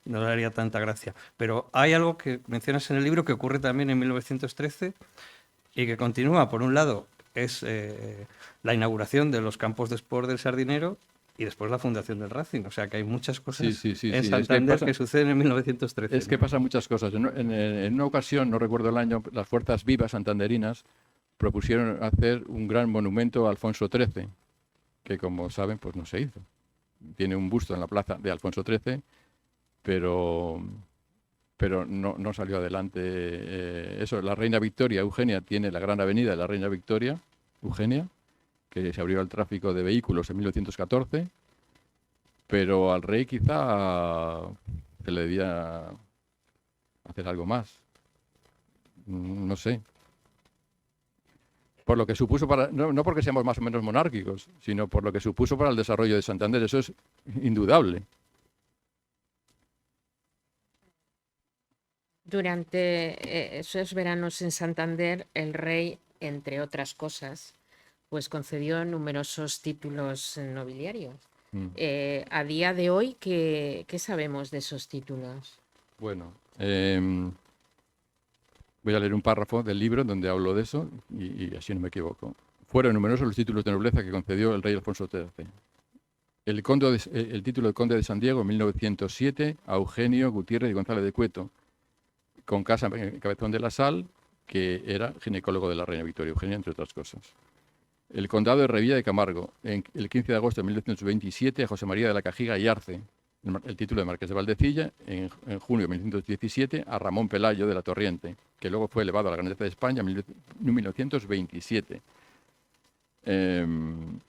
No le haría tanta gracia. Pero hay algo que mencionas en el libro que ocurre también en 1913 y que continúa. Por un lado, es la inauguración de los campos de sport del Sardinero y después la fundación del Racing. O sea que hay muchas cosas en Santander que suceden en 1913. Es que pasan muchas cosas. En una ocasión, no recuerdo el año, las Fuerzas Vivas santanderinas propusieron hacer un gran monumento a Alfonso XIII, que como saben, pues no se hizo. Tiene un busto en la plaza de Alfonso XIII, pero no salió adelante eso. La Reina Victoria, Eugenia, tiene la gran avenida de la Reina Victoria, Eugenia, que se abrió al tráfico de vehículos en 1914, pero al rey quizá se le debía hacer algo más. No sé. Por lo que supuso no porque seamos más o menos monárquicos, sino por lo que supuso para el desarrollo de Santander. Eso es indudable. Durante esos veranos en Santander, el rey, entre otras cosas, pues concedió numerosos títulos nobiliarios. A día de hoy, ¿qué sabemos de esos títulos? Bueno, voy a leer un párrafo del libro donde hablo de eso y así no me equivoco. Fueron numerosos los títulos de nobleza que concedió el rey Alfonso XIII. El título de conde de San Diego en 1907 a Eugenio Gutiérrez y González de Cueto, con casa en Cabezón de la Sal, que era ginecólogo de la reina Victoria Eugenia, entre otras cosas. El condado de Revilla de Camargo, el 15 de agosto de 1927 a José María de la Cajiga y Arce, el título de Marqués de Valdecilla, en junio de 1917 a Ramón Pelayo de la Torriente, que luego fue elevado a la grandeza de España en 1927. El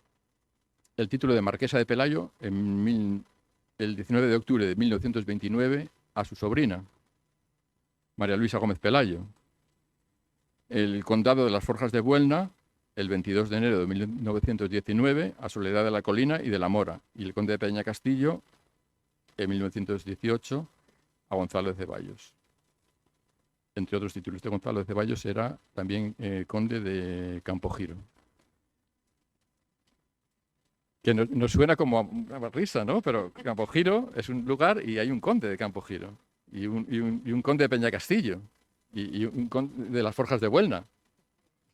título de Marquesa de Pelayo el 19 de octubre de 1929 a su sobrina, María Luisa Gómez Pelayo. El condado de las Forjas de Buelna, el 22 de enero de 1919, a Soledad de la Colina y de la Mora. Y el conde de Peña Castillo, en 1918, a Gonzalo de Ceballos. Entre otros títulos de Gonzalo de Ceballos, era también conde de Campogiro. Que nos suena como una risa, ¿no? Pero Campogiro es un lugar y hay un conde de Campogiro. Y un conde de Peña Castillo. Y un conde de las Forjas de Buelna.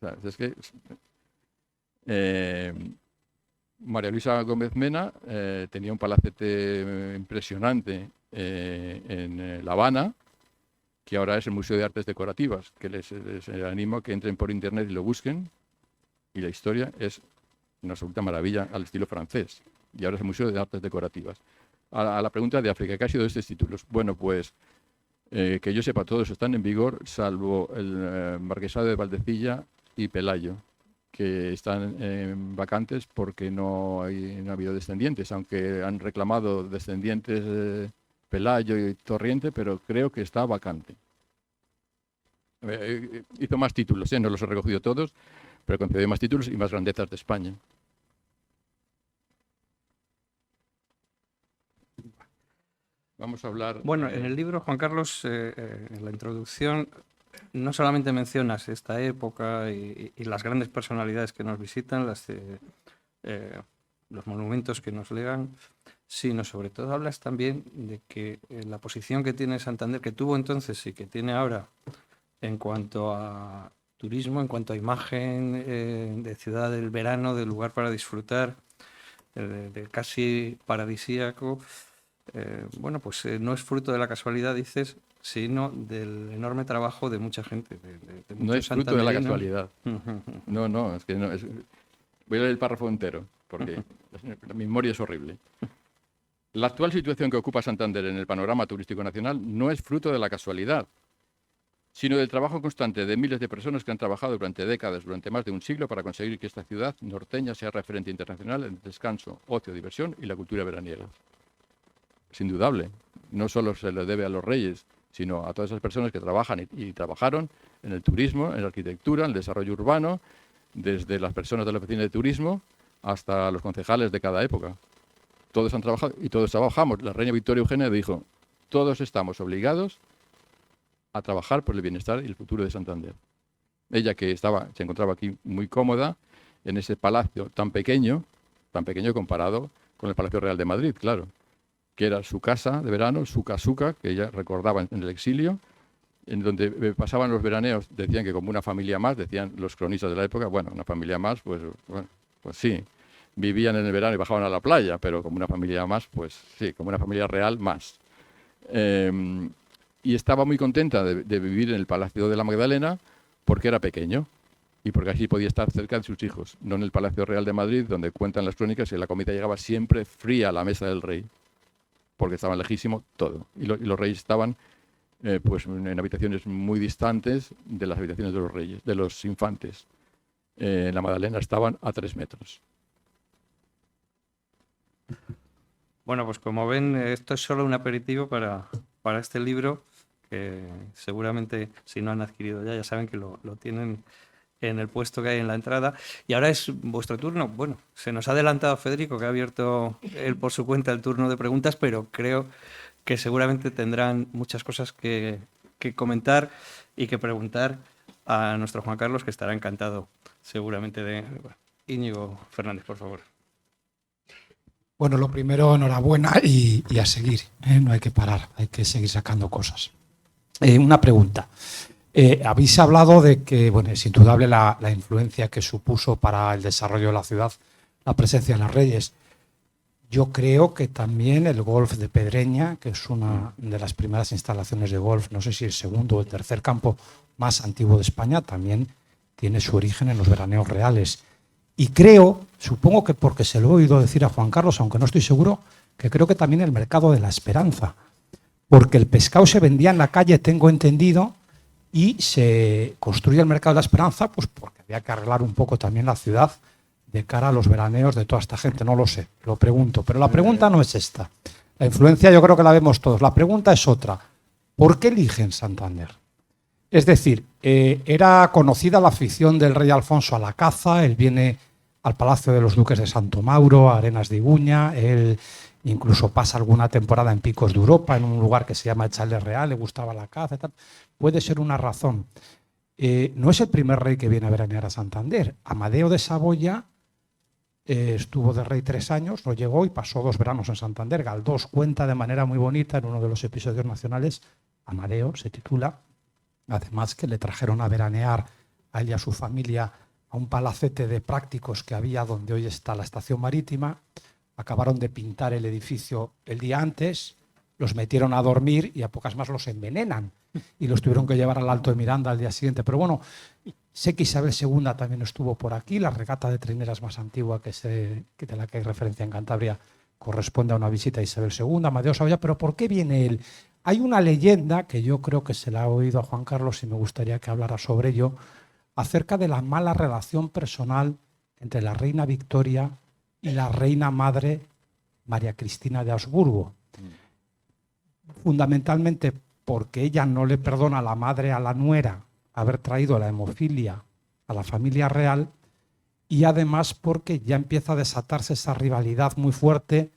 O sea, es que María Luisa Gómez Mena tenía un palacete impresionante en La Habana, que ahora es el Museo de Artes Decorativas, que les animo a que entren por internet y lo busquen. Y la historia es una absoluta maravilla al estilo francés. Y ahora es el Museo de Artes Decorativas. A la pregunta de África, ¿qué ha sido de estos títulos? Bueno, pues que yo sepa, todos están en vigor, salvo el Marquesado de Valdecilla y Pelayo, que están vacantes porque no ha habido descendientes, aunque han reclamado descendientes Pelayo y Torriente, pero creo que está vacante. Hizo más títulos, no los he recogido todos, pero concedió más títulos y más grandezas de España. Vamos a hablar... Bueno, en el libro, Juan Carlos, en la introducción, no solamente mencionas esta época y las grandes personalidades que nos visitan, los monumentos que nos legan, sino sobre todo hablas también de que la posición que tiene Santander, que tuvo entonces y que tiene ahora en cuanto a turismo, en cuanto a imagen de ciudad del verano, de lugar para disfrutar, de casi paradisíaco, bueno, pues no es fruto de la casualidad, dices, sino del enorme trabajo de mucha gente. No es fruto de la casualidad. No, es que no. Voy a leer el párrafo entero, porque la memoria es horrible. La actual situación que ocupa Santander en el panorama turístico nacional no es fruto de la casualidad, sino del trabajo constante de miles de personas que han trabajado durante décadas, durante más de un siglo, para conseguir que esta ciudad norteña sea referente internacional en descanso, ocio, diversión y la cultura veraniega. Es indudable. No solo se le debe a los reyes, sino a todas esas personas que trabajan y trabajaron en el turismo, en la arquitectura, en el desarrollo urbano, desde las personas de la oficina de turismo hasta los concejales de cada época. Todos han trabajado y todos trabajamos. La reina Victoria Eugenia dijo, todos estamos obligados a trabajar por el bienestar y el futuro de Santander. Ella, que se encontraba aquí muy cómoda en ese palacio tan pequeño comparado con el Palacio Real de Madrid, claro, que era su casa de verano, su casuca, que ella recordaba en el exilio, en donde pasaban los veraneos, decían que como una familia más, decían los cronistas de la época, bueno, una familia más, pues sí, vivían en el verano y bajaban a la playa, pero como una familia más, pues sí, como una familia real más. Y estaba muy contenta de vivir en el Palacio de la Magdalena porque era pequeño y porque así podía estar cerca de sus hijos, no en el Palacio Real de Madrid, donde cuentan las crónicas que la comida llegaba siempre fría a la mesa del rey, porque estaba lejísimo todo. Y los reyes estaban pues en habitaciones muy distantes de las habitaciones de los reyes, de los infantes. En la Magdalena estaban a 3 metros. Bueno, pues como ven, esto es solo un aperitivo para este libro, que seguramente si no han adquirido ya saben que lo tienen en el puesto que hay en la entrada. Y ahora es vuestro turno. Bueno, se nos ha adelantado Federico, que ha abierto él por su cuenta el turno de preguntas, pero creo que seguramente tendrán muchas cosas que comentar y que preguntar a nuestro Juan Carlos, que estará encantado seguramente de... Íñigo Fernández, por favor. Bueno, lo primero, enhorabuena y a seguir, ¿eh? No hay que parar, hay que seguir sacando cosas. Una pregunta. Habéis hablado de que, bueno, es indudable la influencia que supuso para el desarrollo de la ciudad la presencia de los reyes. Yo creo que también el golf de Pedreña, que es una de las primeras instalaciones de golf, no sé si el segundo o el tercer campo más antiguo de España, también tiene su origen en los veraneos reales. Y creo, supongo que porque se lo he oído decir a Juan Carlos, aunque no estoy seguro, que creo que también el mercado de la Esperanza, porque el pescado se vendía en la calle, tengo entendido, y se construye el mercado de la Esperanza, pues porque había que arreglar un poco también la ciudad de cara a los veraneos de toda esta gente, no lo sé, lo pregunto, pero la pregunta no es esta. La influencia yo creo que la vemos todos. La pregunta es otra. ¿Por qué eligen Santander? Es decir, era conocida la afición del rey Alfonso a la caza, él viene al Palacio de los Duques de Santo Mauro, a Arenas de Iguña, él incluso pasa alguna temporada en Picos de Europa, en un lugar que se llama el Chalet Real, le gustaba la caza y tal. Puede ser una razón. No es el primer rey que viene a veranear a Santander. Amadeo de Saboya estuvo de rey 3 años, lo llegó y pasó 2 veranos en Santander. Galdós cuenta de manera muy bonita en uno de los episodios nacionales, Amadeo se titula, además que le trajeron a veranear a él y a su familia a un palacete de prácticos que había donde hoy está la estación marítima. Acabaron de pintar el edificio el día antes, los metieron a dormir y a pocas más los envenenan y los tuvieron que llevar al Alto de Miranda al día siguiente. Pero bueno, sé que Isabel II también estuvo por aquí, la regata de trineras más antigua de la que hay referencia en Cantabria corresponde a una visita a Isabel II, Amadeo Saboya. Pero ¿por qué viene él? Hay una leyenda que yo creo que se la ha oído a Juan Carlos y me gustaría que hablara sobre ello, acerca de la mala relación personal entre la reina Victoria y la reina madre María Cristina de Habsburgo. Fundamentalmente porque ella no le perdona a la madre, a la nuera, haber traído la hemofilia a la familia real, y además porque ya empieza a desatarse esa rivalidad muy fuerte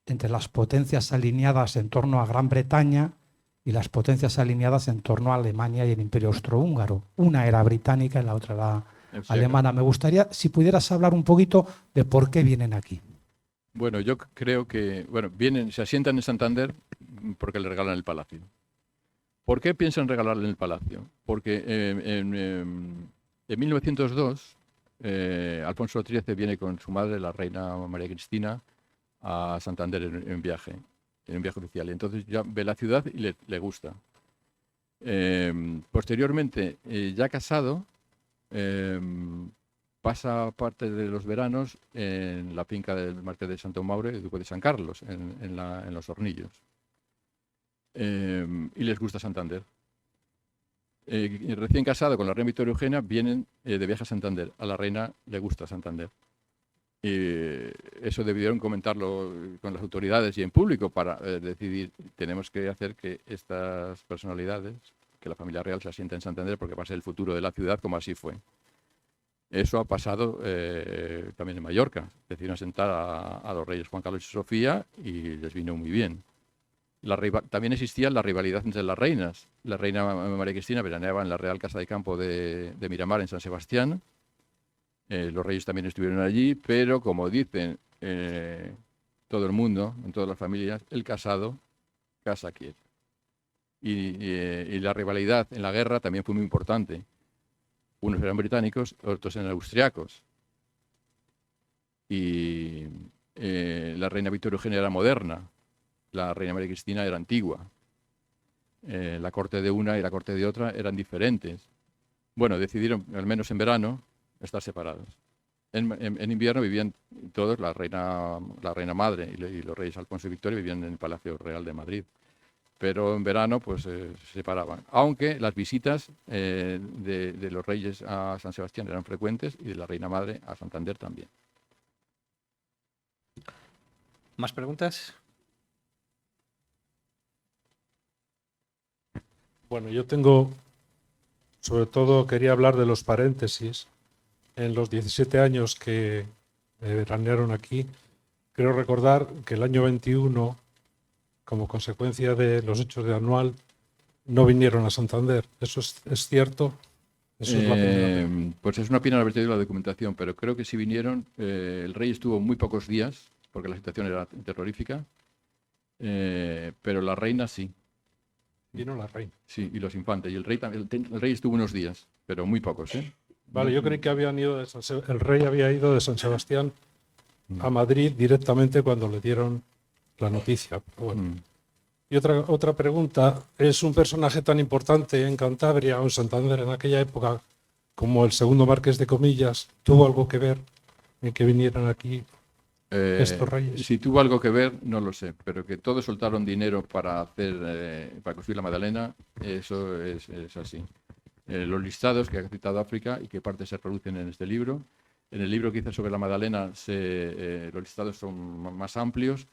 entre las potencias alineadas en torno a Gran Bretaña y las potencias alineadas en torno a Alemania y el Imperio Austrohúngaro. Una era británica y la otra era alemana. Me gustaría si pudieras hablar un poquito de por qué vienen aquí. Bueno, yo creo que se asientan en Santander porque le regalan el palacio. ¿Por qué piensan regalarle el palacio? Porque en 1902 Alfonso XIII viene con su madre, la reina María Cristina, a Santander en un viaje oficial. Y entonces ya ve la ciudad y le gusta. Posteriormente, ya casado, pasa parte de los veranos en la finca del Marqués de Santo Mauro y Duque de San Carlos, en Los Hornillos. Y les gusta Santander. Recién casado con la reina Victoria Eugenia, vienen de viaje a Santander. A la reina le gusta Santander. Y eso debieron comentarlo con las autoridades y en público para decidir, tenemos que hacer que estas personalidades que la familia real se asienta en Santander porque va a ser el futuro de la ciudad, como así fue. Eso ha pasado también en Mallorca. Decidieron asentar a los reyes Juan Carlos y Sofía y les vino muy bien. También existía la rivalidad entre las reinas. La reina María Cristina veraneaba en la Real Casa de Campo de Miramar, en San Sebastián. Los reyes también estuvieron allí, pero como dicen todo el mundo, en todas las familias, el casado casa quiere. Y la rivalidad en la guerra también fue muy importante. Unos eran británicos, otros eran austriacos. Y la reina Victoria Eugenia era moderna, la reina María Cristina era antigua. La corte de una y la corte de otra eran diferentes. Bueno, decidieron, al menos en verano, estar separados. En invierno vivían todos, la reina madre y los reyes Alfonso y Victoria vivían en el Palacio Real de Madrid. Pero en verano pues se separaban. Aunque las visitas de los reyes a San Sebastián eran frecuentes y de la reina madre a Santander también. ¿Más preguntas? Bueno, yo tengo, sobre todo quería hablar de los paréntesis. En los 17 años que veranearon aquí, creo recordar que el año 21, como consecuencia de los hechos de Anual, no vinieron a Santander. ¿Eso es cierto? Eso es la primera. Pues es una pena no haber tenido la documentación, pero creo que sí vinieron. El rey estuvo muy pocos días, porque la situación era terrorífica, pero la reina sí. Vino la reina. Sí, y los infantes. Y el rey estuvo unos días, pero muy pocos, ¿eh? Vale, yo creí que el rey había ido de San Sebastián a Madrid directamente cuando le dieron la noticia. Pero bueno. Y otra pregunta, ¿es un personaje tan importante en Cantabria o en Santander en aquella época como el segundo marqués de Comillas? ¿Tuvo algo que ver en que vinieran aquí estos reyes? Si tuvo algo que ver, no lo sé, pero que todos soltaron dinero para construir la Magdalena, eso es así. Los listados que ha citado África y que parte se reproducen en este libro. En el libro que hice sobre la Magdalena, los listados son más amplios.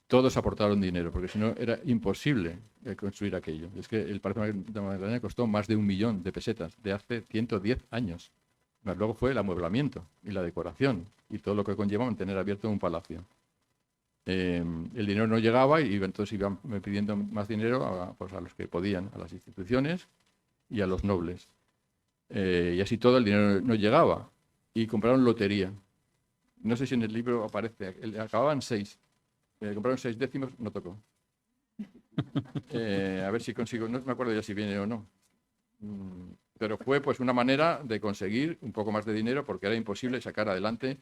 Todos aportaron dinero, porque si no era imposible construir aquello. Es que el Palacio de la Magdalena costó más de 1 millón de pesetas de hace 110 años. Luego fue el amueblamiento y la decoración y todo lo que conlleva mantener abierto un palacio. El dinero no llegaba y entonces iban pidiendo más dinero a los que podían, a las instituciones y a los nobles. Y así todo el dinero no llegaba. Y compraron lotería. No sé si en el libro aparece, acababan 6. Compraron 6 décimos, no tocó. A ver si consigo, no me acuerdo ya si viene o no. Pero fue pues una manera de conseguir un poco más de dinero porque era imposible sacar adelante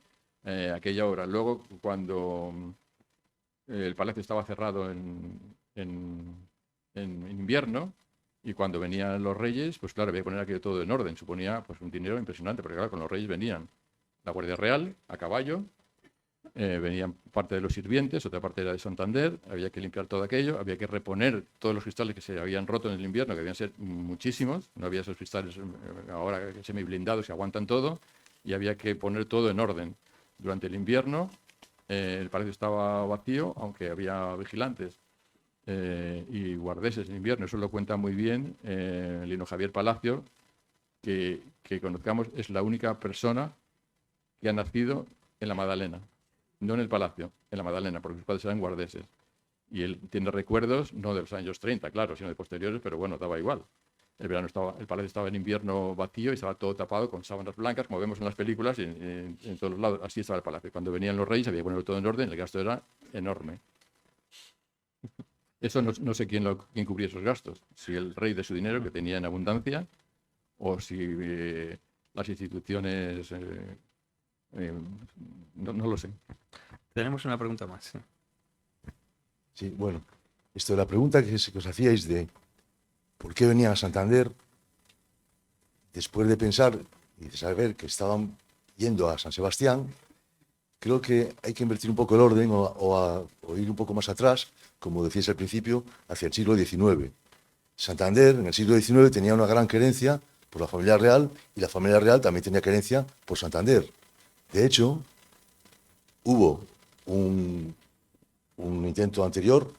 aquella obra. Luego, cuando el palacio estaba cerrado en invierno, y cuando venían los reyes, pues claro, había que poner aquello todo en orden. Suponía pues un dinero impresionante, porque claro, con los reyes venían la Guardia Real a caballo, venían parte de los sirvientes, otra parte era de Santander, había que limpiar todo aquello, había que reponer todos los cristales que se habían roto en el invierno, que debían ser muchísimos, no había esos cristales ahora semiblindados que aguantan todo, y había que poner todo en orden. Durante el invierno el palacio estaba vacío, aunque había vigilantes. Y guardeses en invierno, eso lo cuenta muy bien Lino Javier Palacio, que conozcamos, es la única persona que ha nacido en la Magdalena, no en el palacio, en la Magdalena, porque sus padres eran guardeses. Y él tiene recuerdos, no de los años 30, claro, sino de posteriores, pero bueno, daba igual. El palacio estaba en invierno vacío y estaba todo tapado con sábanas blancas, como vemos en las películas, y en todos los lados. Así estaba el palacio. Cuando venían los reyes había que ponerlo todo en orden, el gasto era enorme. Eso no sé quién cubría esos gastos, si el rey de su dinero, que tenía en abundancia, o si las instituciones, no lo sé. Tenemos una pregunta más. Sí. Sí, bueno, esto de la pregunta que os hacíais de por qué venían a Santander, después de pensar y de saber que estaban yendo a San Sebastián, creo que hay que invertir un poco el orden o ir un poco más atrás, como decíais al principio, hacia el siglo XIX. Santander, en el siglo XIX, tenía una gran querencia por la familia real y la familia real también tenía querencia por Santander. De hecho, hubo un intento anterior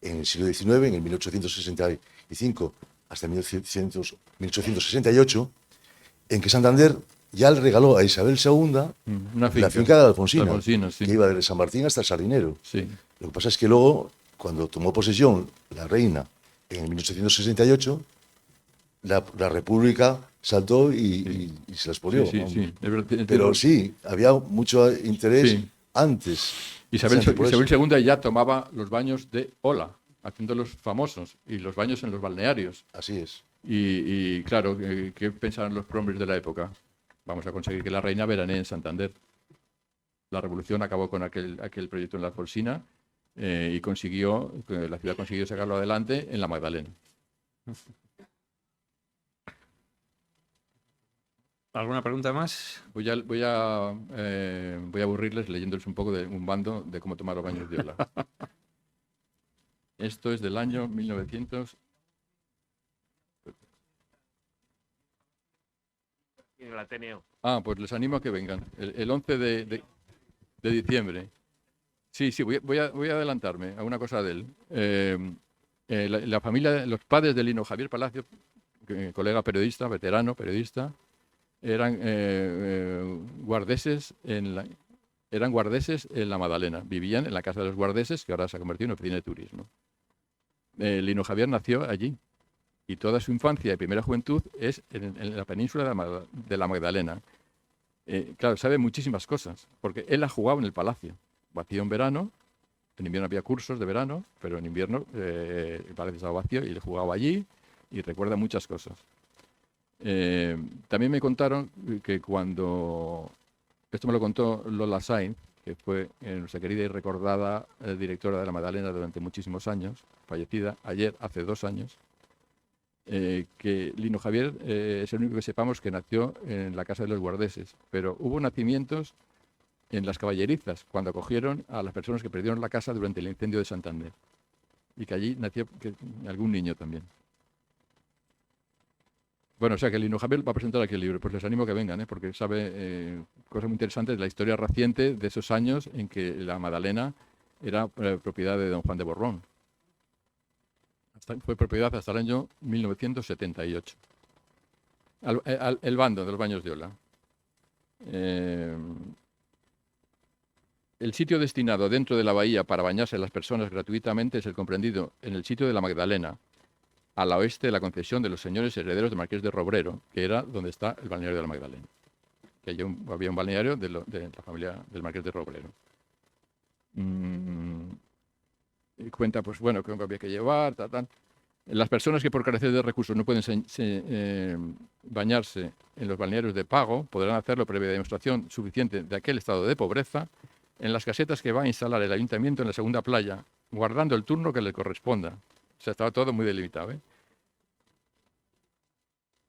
en el siglo XIX, en el 1865, hasta 1868, en que Santander ya le regaló a Isabel II Una la finca de Alfonsina, Alfonsina, sí. que iba desde San Martín hasta el Sardinero. Sí. Lo que pasa es que luego, cuando tomó posesión la reina en 1868, la República saltó y se las polió. Sí, sí, sí. Es verdad, Pero sí, había mucho interés Sí. antes. Isabel Por eso. II ya tomaba los baños de ola, haciéndolos famosos, y los baños en los balnearios. Así es. Y claro, ¿qué pensaron los prohombres de la época? Vamos a conseguir que la reina veranee en Santander. La revolución acabó con aquel proyecto en la Alfonsina y la ciudad consiguió sacarlo adelante en la Magdalena. ¿Alguna pregunta más? Voy a aburrirles leyéndoles un poco de un bando de cómo tomar los baños de ola. Esto es del año 1900. En el Ateneo. Ah, pues les animo a que vengan. El 11 de diciembre. Sí, voy a adelantarme a una cosa de él. La familia, los padres de Lino Javier Palacio, colega periodista, veterano periodista, eran guardeses en la Magdalena. Vivían en la casa de los guardeses, que ahora se ha convertido en oficina de turismo. Lino Javier nació allí y toda su infancia y primera juventud es en la península de la Magdalena. Claro, sabe muchísimas cosas, porque él ha jugado en el palacio. Vacío en verano, en invierno había cursos de verano, pero en invierno el palacio estaba vacío y él jugaba allí y recuerda muchas cosas. También me contaron que cuando, esto me lo contó Lola Sainz, que fue nuestra querida y recordada directora de la Magdalena durante muchísimos años, fallecida ayer, hace 2 años, que Lino Javier es el único que sepamos que nació en la casa de los guardeses, pero hubo nacimientos en las caballerizas, cuando acogieron a las personas que perdieron la casa durante el incendio de Santander, y que allí nació algún niño también. Bueno, o sea que Lino Javier va a presentar aquí el libro, pues les animo a que vengan, porque sabe cosas muy interesantes de la historia reciente de esos años en que la Magdalena era propiedad de don Juan de Borbón. Fue propiedad hasta el año 1978. El bando de los baños de ola. El sitio destinado dentro de la bahía para bañarse las personas gratuitamente es el comprendido en el sitio de la Magdalena, al oeste de la concesión de los señores herederos del Marqués de Robrero, que era donde está el balneario de la Magdalena. Que había un balneario de la familia del Marqués de Robrero. Y cuenta, pues bueno, que había que llevar, tal. Las personas que por carecer de recursos no pueden bañarse en los balnearios de pago podrán hacerlo previa demostración suficiente de aquel estado de pobreza en las casetas que va a instalar el ayuntamiento en la segunda playa, guardando el turno que le corresponda. O sea, estaba todo muy delimitado.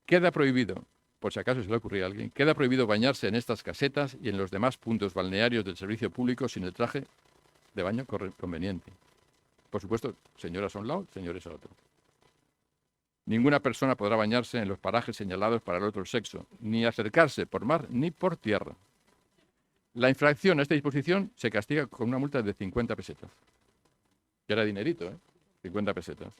Queda prohibido, por si acaso se le ocurría a alguien, queda prohibido bañarse en estas casetas y en los demás puntos balnearios del servicio público sin el traje de baño conveniente. Por supuesto, señoras a un lado, señores a otro. Ninguna persona podrá bañarse en los parajes señalados para el otro sexo, ni acercarse por mar ni por tierra. La infracción a esta disposición se castiga con una multa de 50 pesetas. Que era dinerito, 50 pesetas.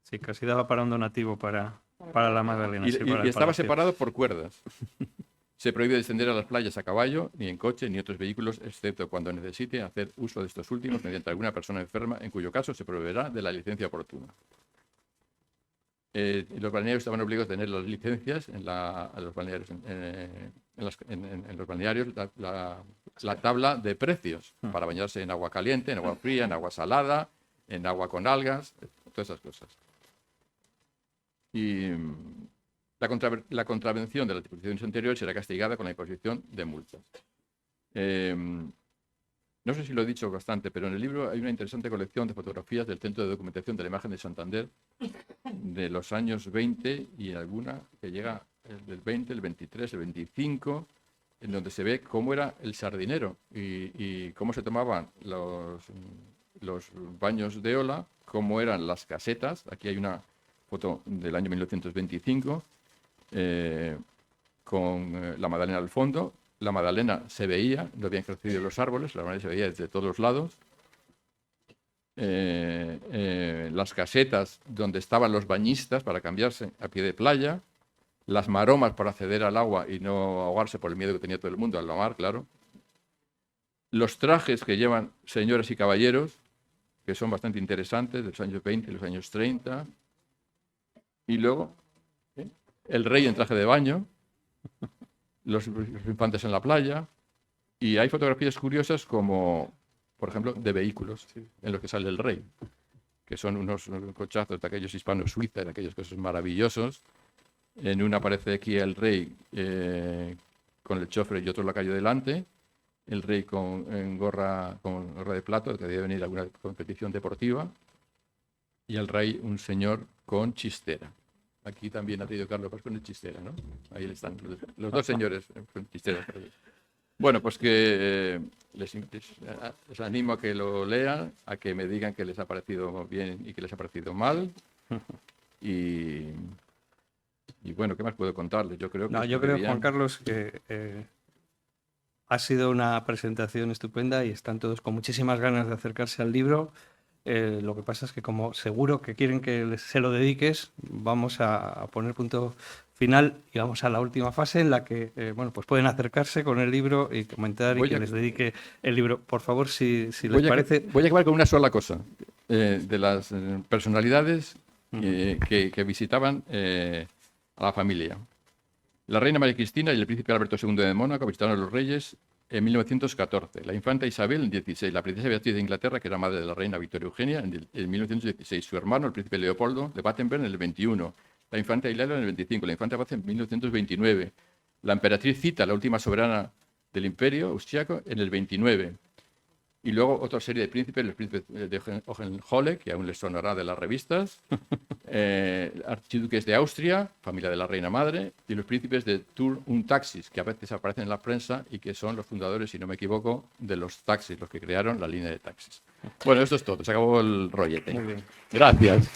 Sí, casi daba para un donativo para la Magdalena. Y sí, para el estaba palacio. separado por cuerdas. Se prohíbe descender a las playas a caballo, ni en coche, ni otros vehículos, excepto cuando necesite hacer uso de estos últimos mediante alguna persona enferma, en cuyo caso se proveerá de la licencia oportuna. Los balnearios estaban obligados a tener las licencias en los balnearios, en los balnearios la tabla de precios para bañarse en agua caliente, en agua fría, en agua salada, en agua con algas, todas esas cosas. Y la contravención de las disposiciones anteriores será castigada con la imposición de multas. No sé si lo he dicho bastante, pero en el libro hay una interesante colección de fotografías del Centro de Documentación de la Imagen de Santander de los años 20 y alguna que llega del 20, el 23, el 25, en donde se ve cómo era el sardinero y cómo se tomaban los baños de ola, cómo eran las casetas. Aquí hay una foto del año 1925 con la Magdalena al fondo. La Magdalena se veía, no habían crecido los árboles, la Magdalena se veía desde todos los lados. las casetas donde estaban los bañistas para cambiarse a pie de playa, las maromas para acceder al agua y no ahogarse por el miedo que tenía todo el mundo al la mar, claro, los trajes que llevan señoras y caballeros, que son bastante interesantes, de los años 20 y los años 30, y luego el rey en traje de baño, los infantes en la playa, y hay fotografías curiosas como, por ejemplo, de vehículos en los que sale el rey, que son unos cochazos de aquellos hispanos-suizas, de aquellos que son maravillosos. En una aparece aquí el rey con el chofer y otro lacayo delante, el rey con gorra de plato, que debe venir a alguna competición deportiva, y el rey un señor con chistera. Aquí también ha traído Carlos Paz con el chistera, ¿no? Ahí están los dos señores con chistera. Bueno, pues que les animo a que lo lean, a que me digan que les ha parecido bien y que les ha parecido mal. Y bueno, ¿qué más puedo contarles? Yo creo, Juan Carlos, que ha sido una presentación estupenda y están todos con muchísimas ganas de acercarse al libro. Lo que pasa es que como seguro que quieren que se lo dediques, vamos a poner punto final y vamos a la última fase en la que pues pueden acercarse con el libro y comentar y que les dedique el libro. Por favor, si les parece... Voy a acabar con una sola cosa. De las personalidades que visitaban a la familia. La reina María Cristina y el príncipe Alberto II de Mónaco visitaron a los reyes en 1914, la infanta Isabel en 16, la princesa Beatriz de Inglaterra, que era madre de la reina Victoria Eugenia, en 1916, su hermano, el príncipe Leopoldo de Battenberg, en el 21, la infanta Hilaria en el 25, la infanta Paz en 1929, la emperatriz Zita, la última soberana del imperio austriaco, en el 29. Y luego otra serie de príncipes, los príncipes de Hohenzollern, que aún les sonará de las revistas, archiduques de Austria, familia de la reina madre, y los príncipes de Thurn und Taxis, que a veces aparecen en la prensa y que son los fundadores, si no me equivoco, de los taxis, los que crearon la línea de taxis. Bueno, esto es todo, se acabó el rollete. Muy bien. Gracias.